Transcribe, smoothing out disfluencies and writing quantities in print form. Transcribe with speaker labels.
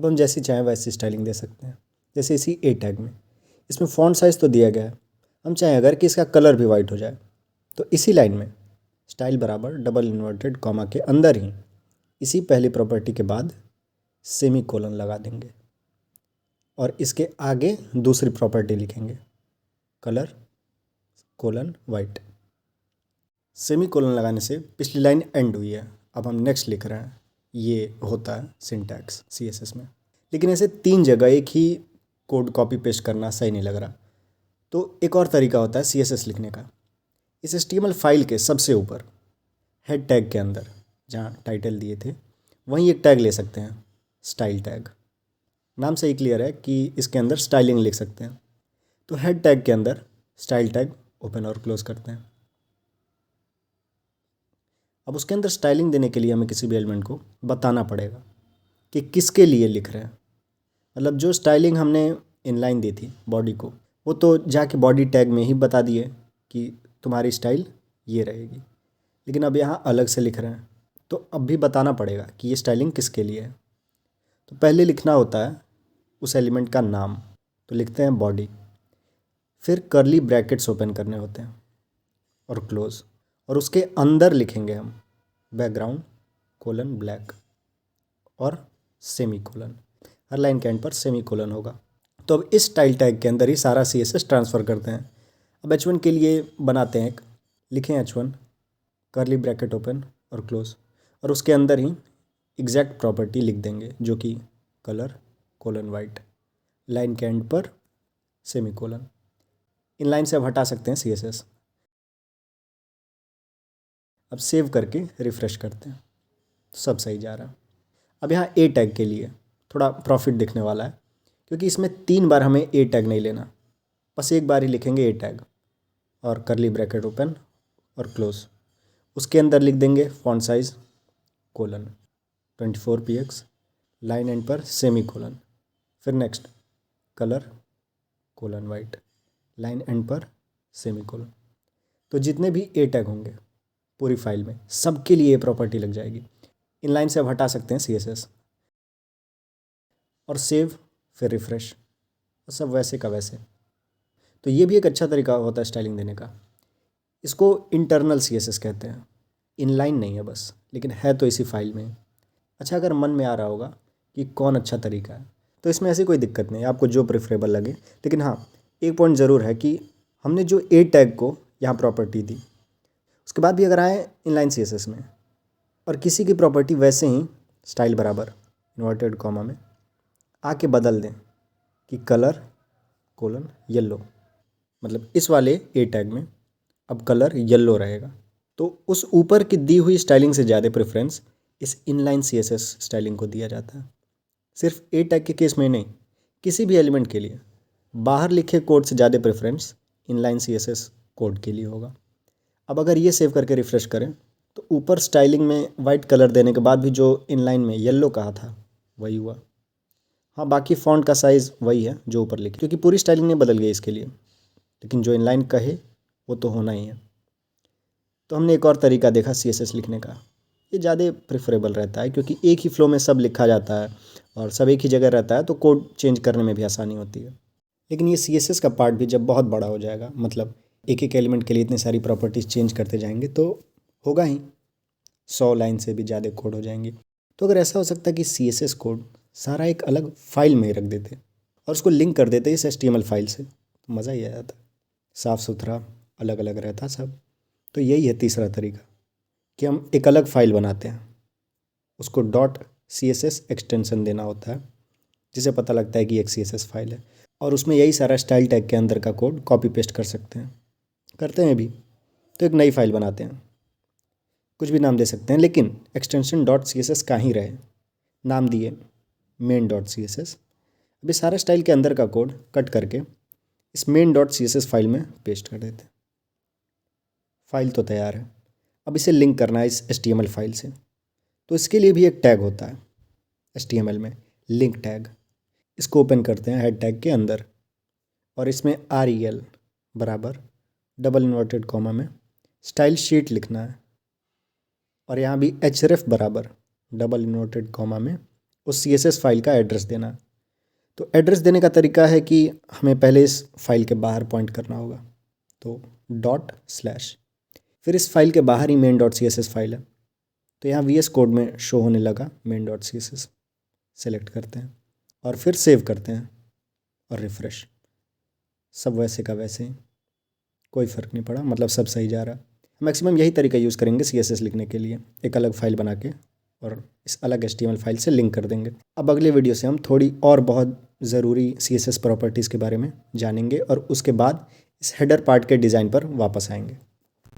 Speaker 1: अब हम जैसी चाहें वैसी स्टाइलिंग दे सकते हैं। जैसे इसी ए टैग में इसमें फ़ॉन्ट साइज़ तो दिया गया है, हम चाहें अगर कि इसका कलर भी वाइट हो जाए तो इसी लाइन में स्टाइल बराबर डबल इन्वर्टेड कॉमा के अंदर ही इसी पहली प्रॉपर्टी के बाद सेमी कोलन लगा देंगे और इसके आगे दूसरी प्रॉपर्टी लिखेंगे colour colon white. Semi colon लगाने से पिछली लाइन एंड हुई है, अब हम नेक्स्ट लिख रहे हैं। ये होता है सिंटैक्स CSS में। लेकिन ऐसे 3 जगह एक ही कोड कॉपी पेस्ट करना सही नहीं लग रहा, तो एक और तरीका होता है CSS लिखने का। इस HTML फाइल के सबसे ऊपर हेड टैग के अंदर जहाँ टाइटल दिए थे वहीं एक टैग ले सकते हैं, स्टाइल टैग। नाम से ही क्लियर है कि इसके अंदर स्टाइलिंग लिख सकते हैं। तो हेड टैग के अंदर स्टाइल टैग ओपन और क्लोज करते हैं। अब उसके अंदर स्टाइलिंग देने के लिए हमें किसी भी एलिमेंट को बताना पड़ेगा कि किसके लिए लिख रहे हैं। मतलब जो स्टाइलिंग हमने इनलाइन दी थी बॉडी को, वो तो जाके बॉडी टैग में ही बता दिए कि तुम्हारी स्टाइल ये रहेगी। लेकिन अब यहाँ अलग से लिख रहे हैं तो अब भी बताना पड़ेगा कि ये स्टाइलिंग किसके लिए है। तो पहले लिखना होता है उस एलिमेंट का नाम, तो लिखते हैं बॉडी, फिर कर्ली ब्रैकेट्स ओपन करने होते हैं और क्लोज, और उसके अंदर लिखेंगे हम बैकग्राउंड कोलन ब्लैक और सेमी कोलन। हर लाइन के एंड पर सेमी कोलन होगा। तो अब इस स्टाइल टैग के अंदर ही सारा CSS ट्रांसफ़र करते हैं। अब H1 के लिए बनाते हैं लिखें H1 कर्ली ब्रैकेट ओपन और क्लोज, और उसके अंदर ही एग्जैक्ट प्रॉपर्टी लिख देंगे जो कि कलर कोलन वाइट, लाइन के एंड पर सेमी कोलन। इन लाइन से अब हटा सकते हैं CSS। अब सेव करके रिफ़्रेश करते हैं, सब सही जा रहा है। अब यहाँ ए टैग के लिए थोड़ा प्रॉफिट दिखने वाला है, क्योंकि इसमें 3 बार हमें ए टैग नहीं लेना, बस एक बार ही लिखेंगे ए टैग और कर्ली ब्रैकेट ओपन और क्लोज। उसके अंदर लिख देंगे font size colon 24 px, line and पर सेमी कोलन, फिर next colour colon white, line and पर सेमी कोलन। तो जितने भी ए टैग होंगे पूरी फाइल में सबके लिए ये प्रॉपर्टी लग जाएगी। इन लाइन से अब हटा सकते हैं CSS और सेव, फिर रिफ़्रेश, और सब वैसे का वैसे। तो ये भी एक अच्छा तरीका होता है स्टाइलिंग देने का। इसको इंटरनल CSS कहते हैं, इनलाइन नहीं है बस, लेकिन है तो इसी फाइल में। अच्छा, अगर मन में आ रहा होगा कि कौन अच्छा तरीका है, तो इसमें ऐसी कोई दिक्कत नहीं, आपको जो प्रेफरेबल लगे। लेकिन हाँ, एक पॉइंट ज़रूर है कि हमने जो ए टैग को यहाँ प्रॉपर्टी दी, उसके बाद भी अगर आए इनलाइन CSS में और किसी की प्रॉपर्टी वैसे ही स्टाइल बराबर इन्वर्टेड कॉमा में आके बदल दें कि कलर कोलन येलो, मतलब इस वाले ए टैग में अब कलर येलो रहेगा, तो उस ऊपर की दी हुई स्टाइलिंग से ज़्यादा प्रेफरेंस इस इनलाइन CSS स्टाइलिंग को दिया जाता है। सिर्फ ए टैग के केस में नहीं, किसी भी एलिमेंट के लिए बाहर लिखे कोड से ज़्यादा प्रेफरेंस इनलाइन CSS कोड के लिए होगा। अब अगर ये सेव करके रिफ़्रेश करें तो ऊपर स्टाइलिंग में वाइट कलर देने के बाद भी जो इनलाइन में येलो कहा था वही हुआ। हाँ, बाकी फ़ॉन्ट का साइज़ वही है जो ऊपर लिखे, क्योंकि पूरी स्टाइलिंग नहीं बदल गई इसके लिए, लेकिन जो इनलाइन कहे वो तो होना ही है। तो हमने एक और तरीका देखा CSS लिखने का, ये ज़्यादा प्रेफरेबल रहता है क्योंकि एक ही फ्लो में सब लिखा जाता है और सब एक ही जगह रहता है, तो कोड चेंज करने में भी आसानी होती है। लेकिन ये CSS का पार्ट भी जब बहुत बड़ा हो जाएगा, मतलब एक एक एलिमेंट के लिए इतनी सारी प्रॉपर्टीज़ चेंज करते जाएंगे, तो होगा ही 100 लाइन से भी ज़्यादा कोड हो जाएंगे। तो अगर ऐसा हो सकता है कि CSS कोड सारा एक अलग फाइल में ही रख देते और उसको लिंक कर देते इस HTML फाइल से, तो मज़ा ही आ जाता, साफ़ सुथरा अलग अलग रहता सब। तो यही है तीसरा तरीका कि हम एक अलग फाइल बनाते हैं, उसको .css एक्सटेंशन देना होता है, जिसे पता लगता है कि एक CSS फाइल है, और उसमें यही सारा स्टाइल टैग के अंदर का कोड कॉपी पेस्ट कर सकते हैं, करते हैं भी। तो एक नई फाइल बनाते हैं, कुछ भी नाम दे सकते हैं, लेकिन एक्सटेंशन .css का ही रहे। नाम दिए main.css। अब ये सारा स्टाइल के अंदर का कोड कट करके इस main.css फाइल में पेस्ट कर देते हैं। फाइल तो तैयार है, अब इसे लिंक करना है इस HTML फाइल से। तो इसके लिए भी एक टैग होता है HTML में, लिंक टैग। इसको ओपन करते हैं हेड टैग के अंदर, और इसमें rel बराबर डबल इन्वर्टेड कॉमा में स्टाइल शीट लिखना है, और यहाँ भी href बराबर डबल इन्वर्टेड कॉमा में उस CSS फाइल का एड्रेस देना। तो एड्रेस देने का तरीका है कि हमें पहले इस फाइल के बाहर पॉइंट करना होगा, तो ./ फिर इस फाइल के बाहर ही main.css फाइल है, तो यहाँ VS कोड में शो होने लगा main.css, सेलेक्ट करते हैं और फिर सेव करते हैं और रिफ़्रेश। सब वैसे का वैसे ही, कोई फ़र्क नहीं पड़ा, मतलब सब सही जा रहा है। मैक्सिमम यही तरीका यूज़ करेंगे CSS लिखने के लिए, एक अलग फ़ाइल बना के और इस अलग HTML फाइल से लिंक कर देंगे। अब अगले वीडियो से हम थोड़ी और बहुत ज़रूरी CSS प्रॉपर्टीज़ के बारे में जानेंगे और उसके बाद इस हेडर पार्ट के डिज़ाइन पर वापस आएंगे।